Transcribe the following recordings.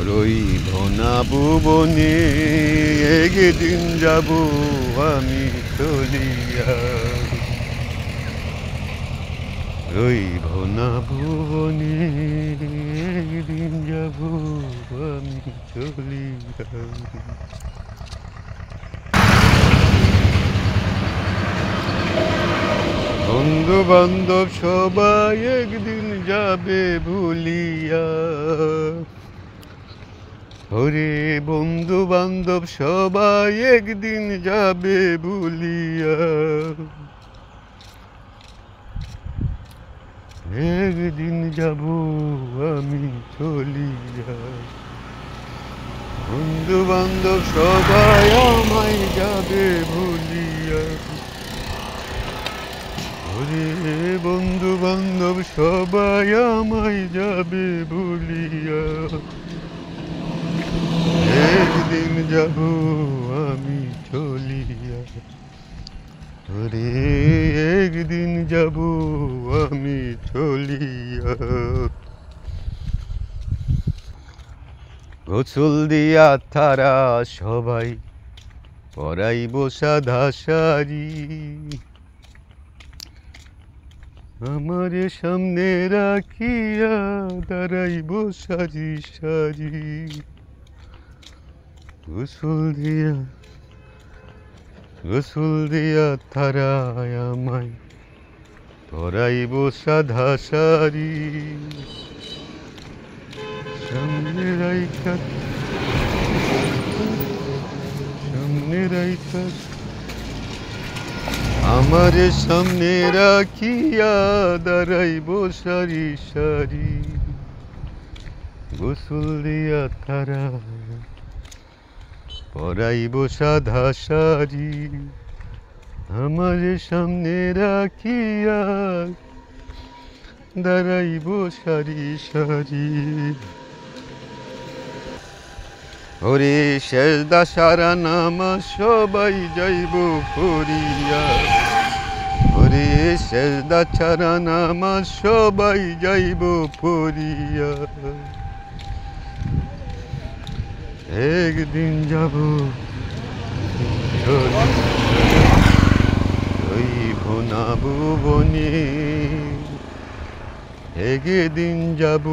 রইব না ভুবনে, একদিন যাব আমি চলিয়া। রইব না ভুবনে, একদিন যাব আমি চলিয়া। বন্ধু বান্ধব সবাই একদিন যাবে ভুলিয়া। ওরে বন্ধু বান্ধব সবাই একদিন যাবে ভুলিয়া। একদিন যাব আমি চলিয়া। বন্ধু বান্ধব সবাই আমায় যাবে ভুলিয়া। ওরে বন্ধু বান্ধব সবাই আমায় যাবে ভুলিয়া। একদিন যাব আমি চলিয়া। ওরে একদিন যাব আমি চলিয়া। গোসল দিয়া তারা সবাই পরাইব সাদা শাড়ি। আমারে সামনে রাখিয়া দাঁড়াইব সারি সারি। গোসল দিয়া তারা আমায় পরাইব সাদা শাড়ি। সামনে রাইখা আমারে সামনে রাখিয়া দাঁড়াইব সারি সারি। গোসল দিয়া তারা পরাইব সাদা শাড়ি। আমারে সামনে রাখিয়া দাঁড়াইব সারি সারি। ওরে সেজদা সারা নামাজ সবাই যাইব পড়িয়া। ওরে সেজদা ছাড়া নামাজ সবাই যাইব পড়িয়া। একদিন যাব রইব না ভুবনে, একদিন যাব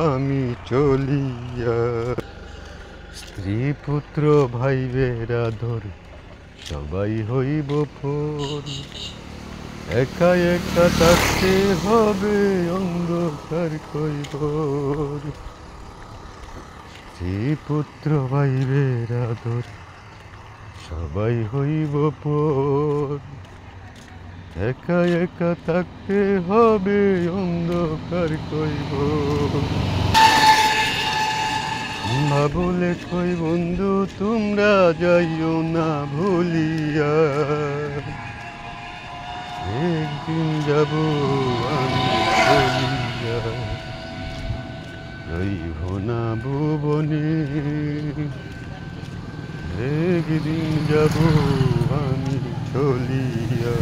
আমি চলিয়া। স্ত্রী পুত্র ভাই বেরাদর সবাই হইব পর। একা একা থাকতে হবে অন্ধকার কইবর। স্ত্রী পুত্র ভাই বেরাদর সবাই হইব পর। একা একা থাকতে হবে অন্ধকার কইবর। ভাবলে কই বন্ধু তোমরা যাইও না ভুলিয়া। একদিন যাব আমি চলিয়া। রইব না ভুবনে, একদিন যাব আমি চলিয়া।